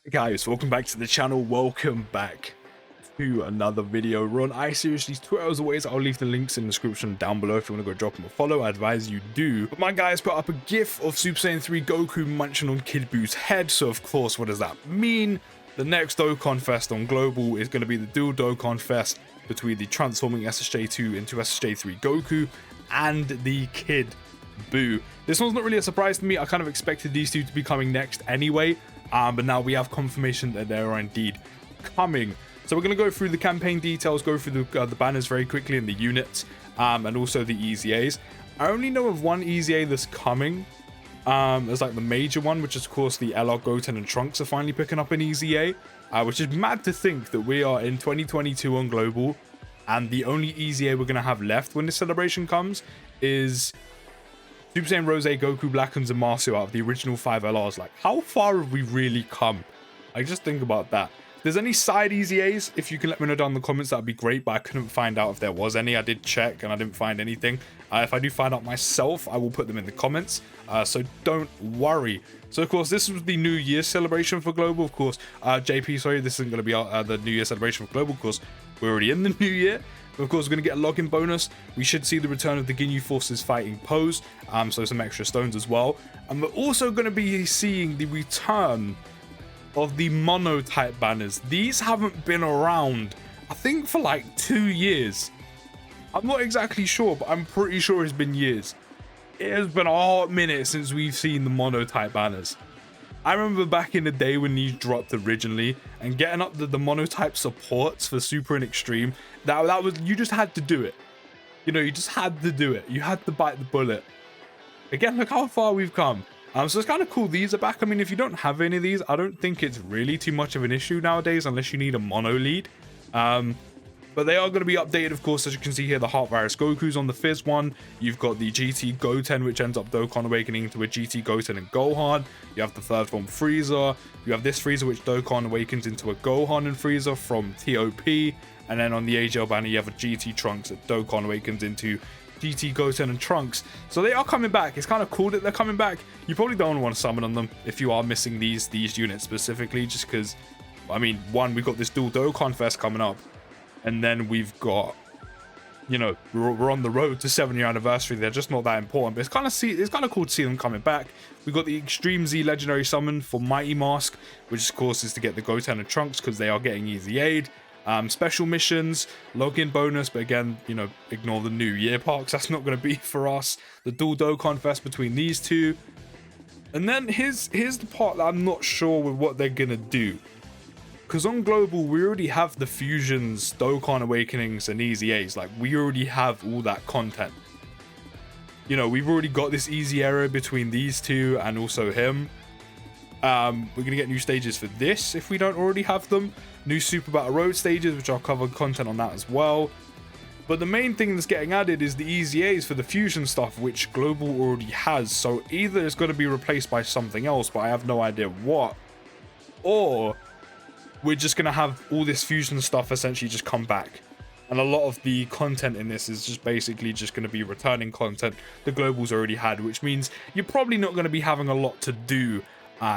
Guys, welcome back to the channel. Welcome back to another video run. I seriously, Twitter as always, I'll leave the links in the description down below if you want to go drop them a follow. I advise you do. But my guys put up a gif of Super Saiyan 3 Goku munching on Kid Buu's head. So of course, what does that mean? The next Dokkan Fest on Global is going to be the dual Dokkan Fest between the transforming SSJ2 into SSJ3 Goku and the Kid Buu. This one's not really a surprise to me. I kind of expected these two to be coming next anyway. But now we have confirmation that they are indeed coming. So we're going to go through the campaign details, go through the banners very quickly and the units, and also the EZAs. I only know of one EZA that's coming. There's like the major one, which is of course the LR, Goten, and Trunks are finally picking up an EZA, which is mad to think that we are in 2022 on Global, and the only EZA we're going to have left when this celebration comes is Super Saiyan Rose, Goku Black, and Zamasu out of the original 5 LRs. Like, how far have we really come? I just think about that. If there's any side EZAs, if you can let me know down in the comments, that'd be great, but I couldn't find out if there was any. I did check and I didn't find anything. If I do find out myself, I will put them in the comments, so don't worry. So of course, this was the New Year celebration for Global. Of course, JP, sorry, this isn't going to be the New Year celebration for Global. Of course, we're already in the New Year. Of course, we're going to get a login bonus. We should see the return of the Ginyu Forces fighting pose, so some extra stones as well. And we're also going to be seeing the return of the mono type banners. These haven't been around, I think, for like 2 years. I'm not exactly sure, but I'm pretty sure it's been years. It has been a hot minute since we've seen the mono type banners. I remember back in the day when these dropped originally, and getting up the monotype supports for Super and Extreme, that was, you just had to do it. You know, you just had to do it. You had to bite the bullet. Again, look how far we've come. So it's kind of cool these are back. I mean, if you don't have any of these, I don't think it's really too much of an issue nowadays unless you need a mono lead. But they are going to be updated, of course, as you can see here, the Heart Virus Goku's on the Fizz one. You've got the GT Goten, which ends up Dokkan awakening into a GT Goten and Gohan. You have the third form Frieza. You have this Frieza, which Dokkan awakens into a Gohan and Frieza from TOP. And then on the AGL banner, you have a GT Trunks that Dokkan awakens into GT Goten and Trunks. So they are coming back. It's kind of cool that they're coming back. You probably don't want to summon on them if you are missing these units specifically, just because, I mean, one, we've got this dual Dokkan Fest coming up. And then we've got, you know, we're on the road to 7-year anniversary. They're just not that important, but it's kind of cool to see them coming back. We got the Extreme Z Legendary Summon for Mighty Mask, which of course is to get the Goten and Trunks because they are getting easy aid. Special missions, login bonus, but again, you know, ignore the New Year parks. That's not going to be for us. The dual Dokkan Fest between these two, and then here's the part that I'm not sure with what they're gonna do. Because on Global, we already have the Fusions, Dokkan Awakenings, and EZAs. Like, we already have all that content. You know, we've already got this easy area between these two and also him. We're going to get new stages for this if we don't already have them. New Super Battle Road stages, which I'll cover content on that as well. But the main thing that's getting added is the EZAs for the Fusion stuff, which Global already has. So either it's going to be replaced by something else, but I have no idea what. Or we're just going to have all this Fusion stuff essentially just come back. And a lot of the content in this is just basically just going to be returning content the Globals already had, which means you're probably not going to be having a lot to do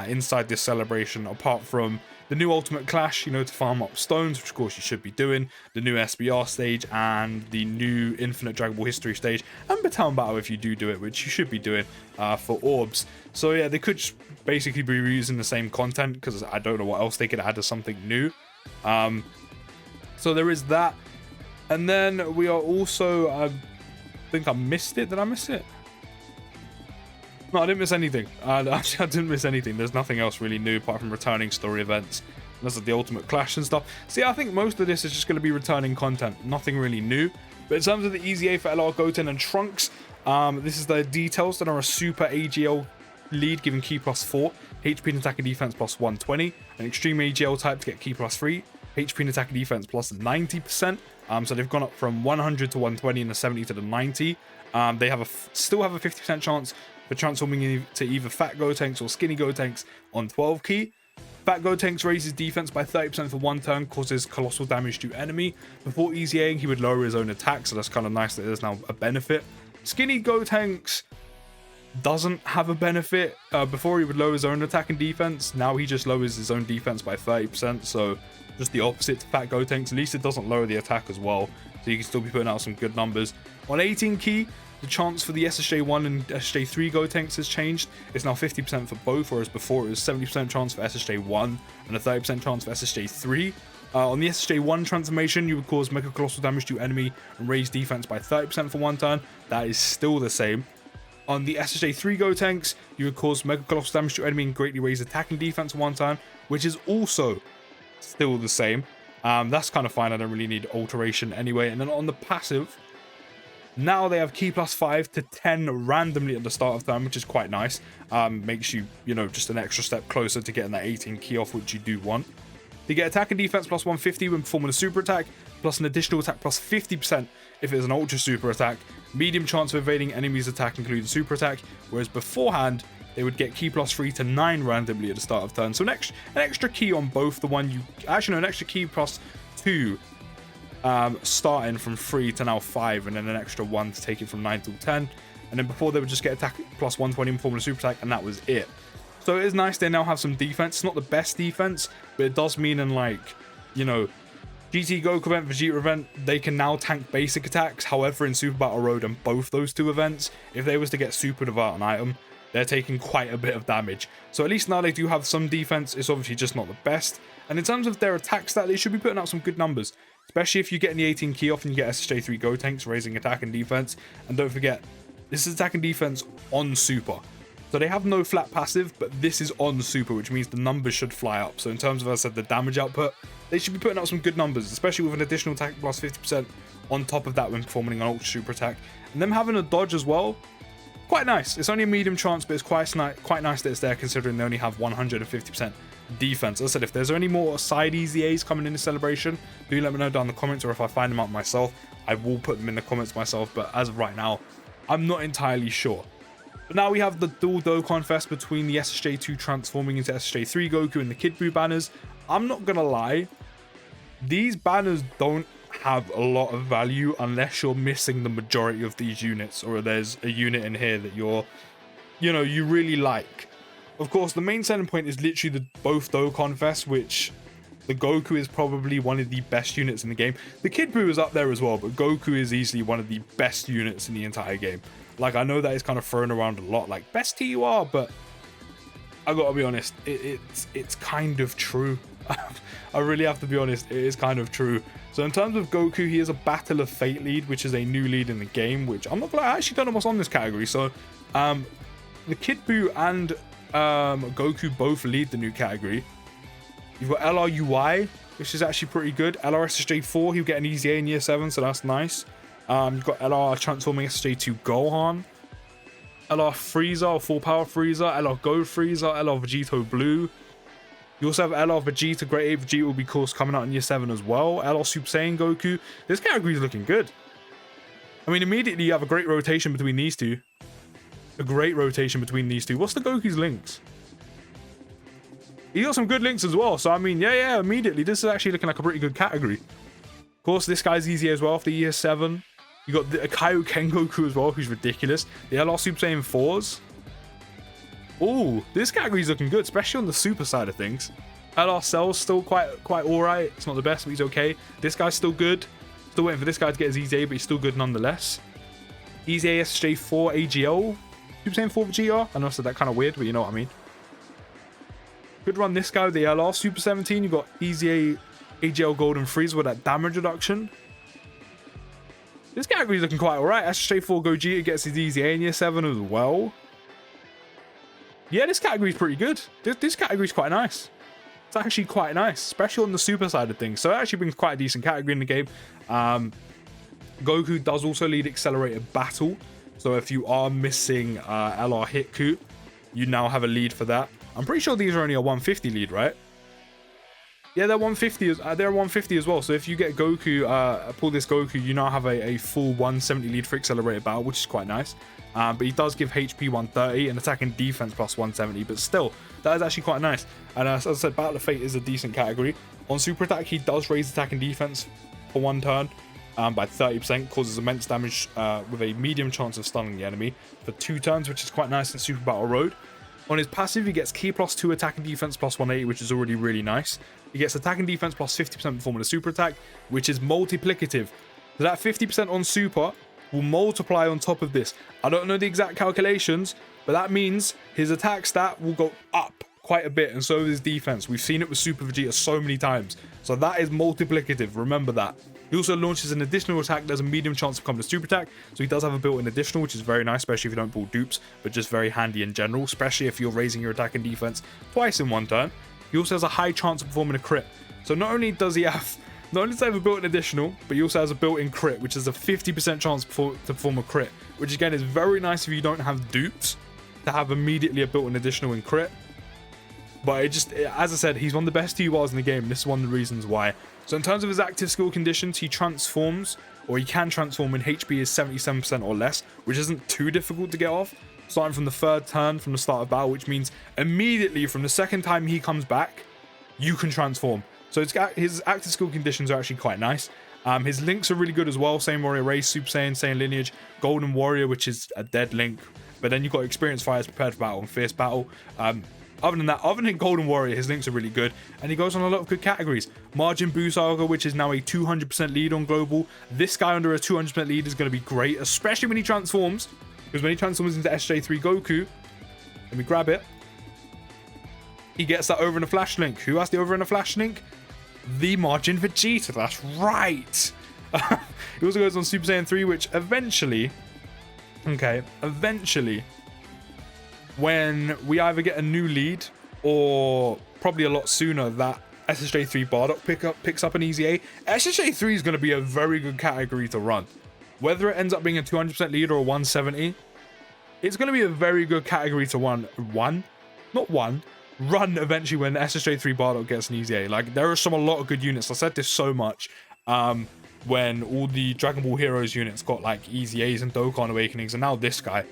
inside this celebration, apart from the new Ultimate Clash, you know, to farm up stones, which of course you should be doing, the new SBR stage, and the new Infinite Dragon Ball History stage, and Baton Battle if you do it, which you should be doing for orbs. So yeah, they could just basically be reusing the same content, because I don't know what else they could add as something new. So there is that. And then we are also, I think I missed it. Did I miss it? No, I didn't miss anything. Actually, I didn't miss anything. There's nothing else really new apart from returning story events. Those are the Ultimate Clash and stuff. See, I think most of this is just going to be returning content. Nothing really new. But in terms of the EZA for LR, Goten, and Trunks, this is the details that are a Super AGL lead, giving Ki +4, HP and attack and defense +120, an Extreme AGL type to get Ki +3, HP and attack and defense +90%. So they've gone up from 100 to 120 and the 70 to the 90. They have still have a 50% chance for transforming to either Fat Gotenks or Skinny Gotenks on 12 key. Fat Gotenks raises defense by 30% for 1 turn, causes colossal damage to enemy. Before EZAing, he would lower his own attack, so that's kind of nice that there's now a benefit. Skinny Gotenks, doesn't have a benefit. Before he would lower his own attack and defense, now he just lowers his own defense by 30%, so just the opposite to Fat Gotenks. At least it doesn't lower the attack as well, so you can still be putting out some good numbers. On 18 key, the chance for the SSJ1 and SSJ3 Gotenks has changed. It's now 50% for both, whereas before it was 70% chance for SSJ1 and a 30% chance for SSJ3. On the SSJ1 transformation, you would cause Mega Colossal damage to enemy and raise defense by 30% for one turn. That is still the same. On the SSJ3 Gotenks, you would cause Mega Colossal damage to enemy and greatly raise attack and defense for one turn, which is also still the same. That's kind of fine. I don't really need alteration anyway. And then on the passive, now they have key +5 to 10 randomly at the start of turn, which is quite nice. Makes you, just an extra step closer to getting that 18 key off, which you do want. They get attack and defense +150 when performing a super attack, plus an additional attack +50% if it is an ultra super attack. Medium chance of evading enemies' attack, including super attack, whereas beforehand they would get key +3 to 9 randomly at the start of turn. So an extra key on both. An extra key +2 starting from 3 to now 5, and then an extra 1 to take it from 9 till 10. And then before they would just get attack +120 in performing a super attack, and that was it. So it is nice they now have some defense. It's not the best defense, but it does mean in GT Goku event, Vegeta event, they can now tank basic attacks. However, in Super Battle Road and both those two events, if they was to get super devout an item, they're taking quite a bit of damage. So at least now they do have some defense. It's obviously just not the best. And in terms of their attack stat, they should be putting out some good numbers, especially if you get the 18 key off and you get SSJ3 Gotenks raising attack and defense. And don't forget, this is attack and defense on super. So they have no flat passive, but this is on super, which means the numbers should fly up. So in terms of, as I said, the damage output, they should be putting out some good numbers, especially with an additional attack +50% on top of that when performing an ultra super attack. And them having a dodge as well, quite nice. It's only a medium chance, but it's quite nice that it's there, considering they only have 150% defense. As I said, if there's any more side EZAs coming in the celebration, do let me know down in the comments, or if I find them out myself, I will put them in the comments myself. But as of right now, I'm not entirely sure. But now we have the dual Dokkan Fest between the SSJ2 transforming into SSJ3 Goku and the Kid Buu banners. I'm not gonna lie, these banners don't have a lot of value unless you're missing the majority of these units, or there's a unit in here that you really like. Of course, the main selling point is literally both Dokkan Fest, which the Goku is probably one of the best units in the game. The Kid Buu is up there as well, but Goku is easily one of the best units in the entire game. I know that is kind of thrown around a lot, like best TUR, but I gotta be honest, it's kind of true. I really have to be honest, it is kind of true. So in terms of Goku, he is a Battle of Fate lead, which is a new lead in the game, which I'm not gonna lie, I actually don't know what's on this category. So the Kid Buu and Goku both lead the new category. You've got LRUI, which is actually pretty good. LRSSJ4, he'll get an EZA in year 7, so that's nice. You've got LR transforming SSJ2 Gohan, LR Frieza or Full Power Frieza, LR Go Frieza, LR Vegito Blue. You also have LR Vegeta, Great Ape Vegeta will be, of course, coming out in year 7 as well. LR Super Saiyan Goku. This category is looking good. I mean, immediately you have a great rotation between these two. What's the Goku's links? He got some good links as well. So, I mean, yeah, immediately. This is actually looking like a pretty good category. Of course, this guy's easy as well after year 7. You got the Kaioken Goku as well, who's ridiculous. The LR Super Saiyan 4s. Oh, this category's looking good, especially on the super side of things. LR Cell's still quite alright. It's not the best, but he's okay. This guy's still good. Still waiting for this guy to get his EZA, but he's still good nonetheless. EZA SJ4 AGL. Super Saiyan 4 Vegeta. I know I said that kind of weird, but you know what I mean. Good run this guy with the LR Super 17. You've got EZA AGL Golden Freeze with that damage reduction. This category's looking quite alright. SJ4 Gogeta gets his EZA in year 7 as well. Yeah, this category's pretty good. This category's quite nice. It's actually quite nice, especially on the super side of things. So it actually brings quite a decent category in the game. Goku does also lead Accelerated Battle. So if you are missing LR Hitku, you now have a lead for that. I'm pretty sure these are only a 150 lead, right? Yeah, they're 150. They're 150 as well. So if you get Goku, pull this Goku, you now have a full 170 lead for Accelerated Battle, which is quite nice. But he does give HP 130 and attack and defense plus 170. But still, that is actually quite nice. And as I said, Battle of Fate is a decent category. On Super Attack, he does raise attack and defense for one turn. by 30%, causes immense damage with a medium chance of stunning the enemy for 2 turns, which is quite nice in Super Battle Road. On his passive, he gets Ki +2 attack and defense +180, which is already really nice. He gets attack and defense +50% performing a super attack, which is multiplicative. So that 50% on super will multiply on top of this. I don't know the exact calculations, but that means his attack stat will go up quite a bit, and so is his defense. We've seen it with Super Vegeta so many times. So that is multiplicative, remember that. He also launches an additional attack. There's a medium chance of becoming a super attack, so he does have a built-in additional, which is very nice, especially if you don't pull dupes, but just very handy in general, especially if you're raising your attack and defense twice in one turn. He also has a high chance of performing a crit. So not only does he have a built-in additional, but he also has a built-in crit, which is a 50% chance to perform a crit, which again is very nice if you don't have dupes to have immediately a built-in additional in crit. But it just, as I said, he's one of the best TURs in the game, and this is one of the reasons why. So in terms of his active skill conditions, he transforms, or he can transform when HP is 77% or less, which isn't too difficult to get off, starting from the 3rd turn from the start of battle, which means immediately from the 2nd time he comes back, you can transform. So his active skill conditions are actually quite nice. His links are really good as well. Same Warrior Race, Super Saiyan, Saiyan Lineage, Golden Warrior, which is a dead link. But then you've got Experienced Fires, Prepared for Battle, and Fierce Battle. Other than that, other than Golden Warrior, his links are really good, and he goes on a lot of good categories. Majin Buu Saga, which is now a 200% lead on global. This guy under a 200% lead is going to be great, especially when he transforms, because when he transforms into SSJ3 Goku, let me grab it, he gets that over in a flash link. Who has the over in a flash link? The Majin Vegeta, that's right. He also goes on Super Saiyan 3, which eventually, when we either get a new lead or probably a lot sooner, that SSJ3 Bardock picks up an easy A. SSJ3 is going to be a very good category to run. Whether it ends up being a 200% lead or a 170, it's going to be a very good category to run eventually when SSJ3 Bardock gets an easy A. Like, there are a lot of good units. I said this so much when all the Dragon Ball Heroes units got like easy A's and Dokkan Awakenings, and now this guy.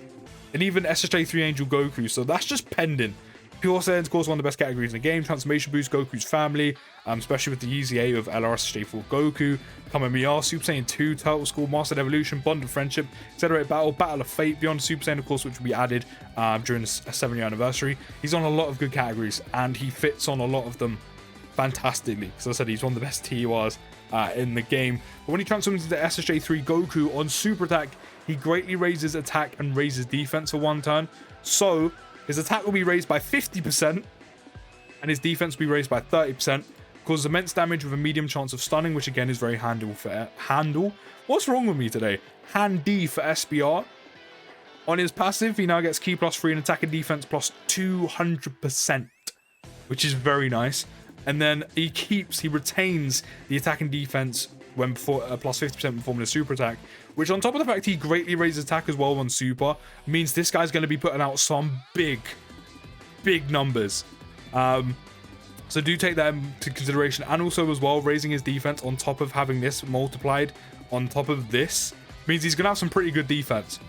And even SSJ3 Angel Goku, so that's just pending. Pure Saiyan, of course, one of the best categories in the game. Transformation boost Goku's family, especially with the easy A of LRSSJ4 Goku, Kamehameha, Super Saiyan 2, Turtle School, Mastered Evolution, Bond of Friendship, Accelerate Battle, Battle of Fate, Beyond Super Saiyan, of course, which will be added during the 7-year anniversary. He's on a lot of good categories, and he fits on a lot of them fantastically. Because I said, he's one of the best TURs in the game. But when he transforms into SSJ3 Goku on Super Attack, he greatly raises attack and raises defense for 1 turn. So his attack will be raised by 50%, and his defense will be raised by 30%. Causes immense damage with a medium chance of stunning, which again is very handy for What's wrong with me today? Handy for SBR. On his passive, he now gets Ki +3 and attack and defense +200%, which is very nice. And then he retains the attack and defense when +50% performing a super attack, which on top of the fact he greatly raises attack as well on super, means this guy's going to be putting out some big numbers. So do take that into consideration. And also as well, raising his defense on top of having this multiplied on top of this means he's going to have some pretty good defense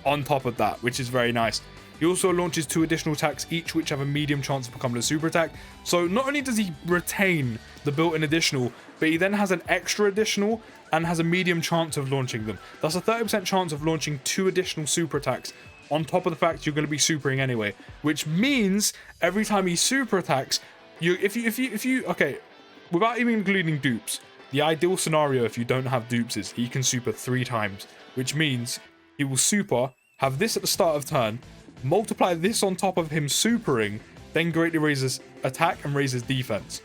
on top of that, which is very nice. He also launches 2 additional attacks each, which have a medium chance of becoming a super attack. So not only does he retain the built-in additional, but he then has an extra additional and has a medium chance of launching them. That's a 30% chance of launching 2 additional super attacks on top of the fact you're going to be supering anyway, which means every time he super attacks, okay, without even including dupes, the ideal scenario if you don't have dupes is he can super 3 times, which means he will super, have this at the start of turn, multiply this on top of him supering, then greatly raises attack and raises defense.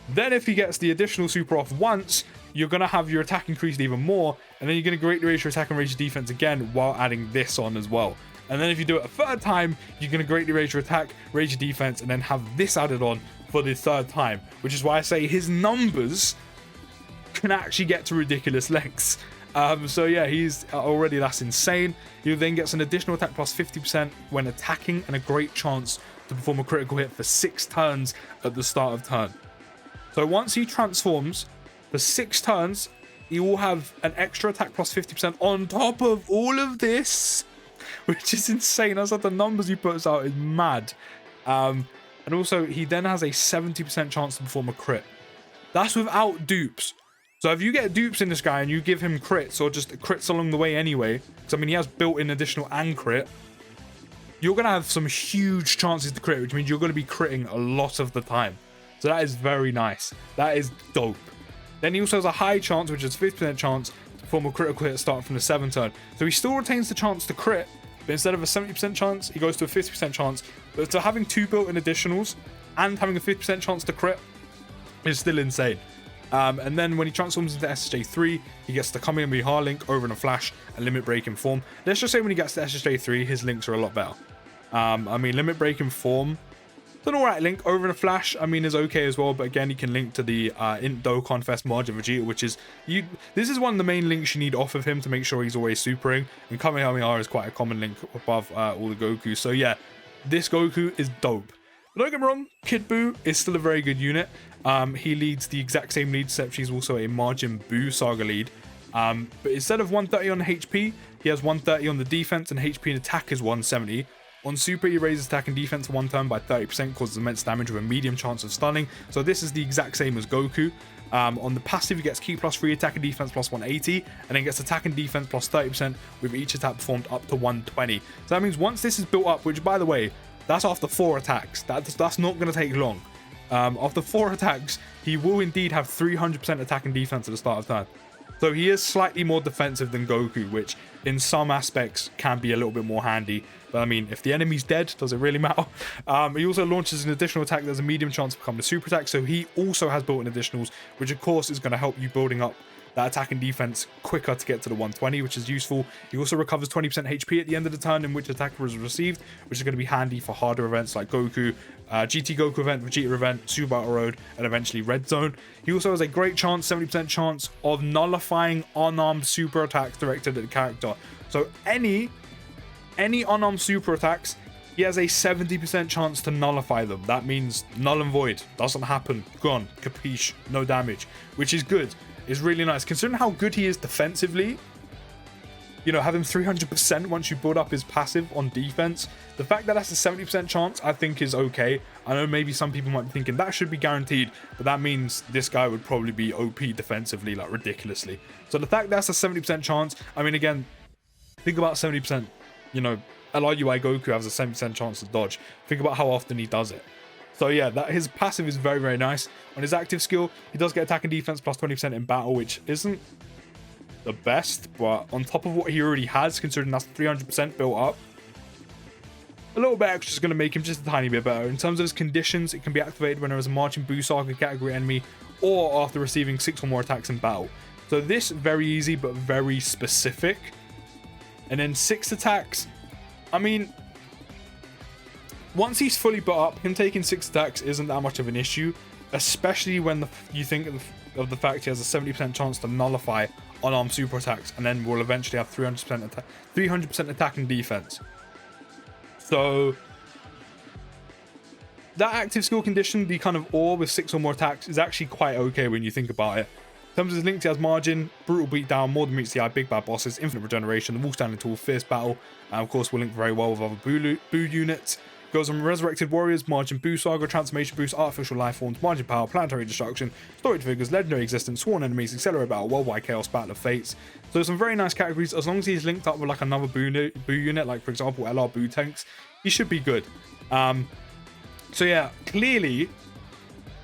Then if he gets the additional super off once, you're going to have your attack increased even more, and then you're going to greatly raise your attack and raise your defense again while adding this on as well. And then if you do it a 3rd time, you're going to greatly raise your attack, raise your defense, and then have this added on for the 3rd time, which is why I say his numbers can actually get to ridiculous lengths. So yeah, he's already, that's insane. He then gets an additional attack +50% when attacking, and a great chance to perform a critical hit for 6 turns at the start of turn. So once he transforms for 6 turns, he will have an extra attack +50% on top of all of this, which is insane. That's like the numbers he puts out is mad. And also he then has a 70% chance to perform a crit. That's without dupes. So if you get dupes in this guy and you give him crits or just crits along the way anyway, because I mean he has built-in additional and crit, you're going to have some huge chances to crit, which means you're going to be critting a lot of the time. So that is very nice. That is dope. Then he also has a high chance, which is 50% chance to perform a critical hit starting from the 7th turn. So he still retains the chance to crit, but instead of a 70% chance, he goes to a 50% chance. But to having 2 built-in additionals and having a 50% chance to crit is still insane. And then when he transforms into SSJ3, he gets to come in with Hard Link, Over in a Flash, and Limit Break in Form. Let's just say when he gets to SSJ3, his links are a lot better. I mean, Limit Break in Form, it's an alright link. Over in a Flash, I mean, is okay as well, but again, he can link to the Int Dokkan Fest Margin Vegeta, which is, this is one of the main links you need off of him to make sure he's always supering, and Kamehameha is quite a common link above all the Goku. So yeah, this Goku is dope. But don't get me wrong, Kid Buu is still a very good unit. He leads the exact same lead, except he's also a Margin Buu Saga lead. But instead of 130 on HP, he has 130 on the defense, and HP and attack is 170. On Super, he raises attack and defense one turn by 30%, causes immense damage with a medium chance of stunning. So this is the exact same as Goku. On the passive, he gets Ki plus 3, attack and defense plus 180, and then gets attack and defense plus 30% with each attack performed up to 120. So that means once this is built up, which by the way, that's after 4 attacks. That's not going to take long. After 4 attacks, he will indeed have 300% attack and defense at the start of turn. So he is slightly more defensive than Goku, which in some aspects can be a little bit more handy. But I mean, if the enemy's dead, does it really matter? He also launches an additional attack that's a medium chance to become a super attack. So he also has built-in additionals, which of course is going to help you building up that attack and defense quicker to get to the 120, which is useful. He also recovers 20% HP at the end of the turn in which attack was received, which is going to be handy for harder events like Goku, GT Goku event, Vegeta event, Super Battle Road, and eventually Red Zone. He also has a great chance, 70% chance, of nullifying unarmed super attacks directed at the character. So any unarmed super attacks, he has a 70% chance to nullify them. That means null and void. Doesn't happen. Gone. Capiche. No damage. Which is good. It's really nice. Considering how good he is defensively, you know, having 300% once you build up his passive on defense, the fact that that's a 70% chance, I think is okay. I know maybe some people might be thinking that should be guaranteed, but that means this guy would probably be OP defensively, like ridiculously. So the fact that's a 70% chance, I mean, again, think about 70%, you know, LRUI Goku has a 70% chance to dodge. Think about how often he does it. So yeah, that his passive is very, very nice. On his active skill, he does get attack and defense plus 20% in battle, which isn't the best, but on top of what he already has, considering that's 300% built up, a little bit extra is going to make him just a tiny bit better. In terms of his conditions, it can be activated when there is a Margin Buu Saga category enemy or after receiving 6 or more attacks in battle. So this, very easy, but very specific. And then 6 attacks, I mean, once he's fully built up, him taking 6 attacks isn't that much of an issue, especially when you think of the fact he has a 70% chance to nullify unarmed super attacks, and then will eventually have 300% attack and defense. So that active skill condition, the kind of ore with 6 or more attacks, is actually quite okay when you think about it. In terms of his links, he has Margin, Brutal Beatdown, More Than Meets the Eye, Big Bad Bosses, Infinite Regeneration, the Wall Standing Tall, Fierce Battle, and of course will link very well with other Buu units. Goes on Resurrected Warriors, Margin Buu Saga, Transformation Boost, Artificial Life Forms, Margin Power, Planetary Destruction, Storage Figures, Legendary Existence, Sworn Enemies, Accelerate Battle, Worldwide Chaos, Battle of Fates. So some very nice categories. As long as he's linked up with like another Buu unit, like for example LR Buu Tanks, he should be good. So yeah, clearly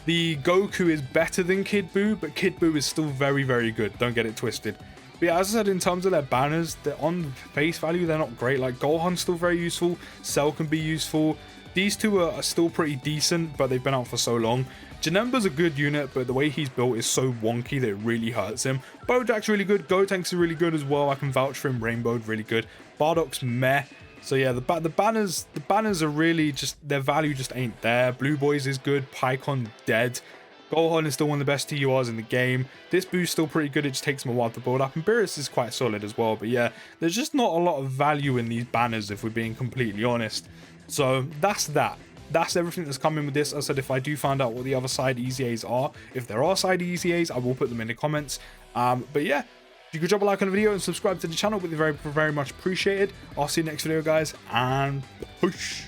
the Goku is better than Kid Buu, but Kid Buu is still very, very good. Don't get it twisted. But yeah, as I said, in terms of their banners, they're on face value, they're not great. Like Gohan's still very useful, Cell can be useful. These two are still pretty decent, but they've been out for so long. Janemba's a good unit, but the way he's built is so wonky that it really hurts him. Bojack's really good, Gotenks are really good as well. I can vouch for him. Rainbow's really good. Bardock's meh. So yeah, the banners are really just, their value just ain't there. Blue Boys is good, Pycon dead. Gohan is still one of the best TURs in the game. This Buu's still pretty good, it just takes him a while to build up. And Beerus is quite solid as well, but yeah, there's just not a lot of value in these banners if we're being completely honest. So that's that. That's everything that's coming with this. As I said, if I do find out what the other side EZAs are, if there are side EZAs, I will put them in the comments. But yeah, if you could drop a like on the video and subscribe to the channel, it would be very, very much appreciated. I'll see you next video, guys, and push.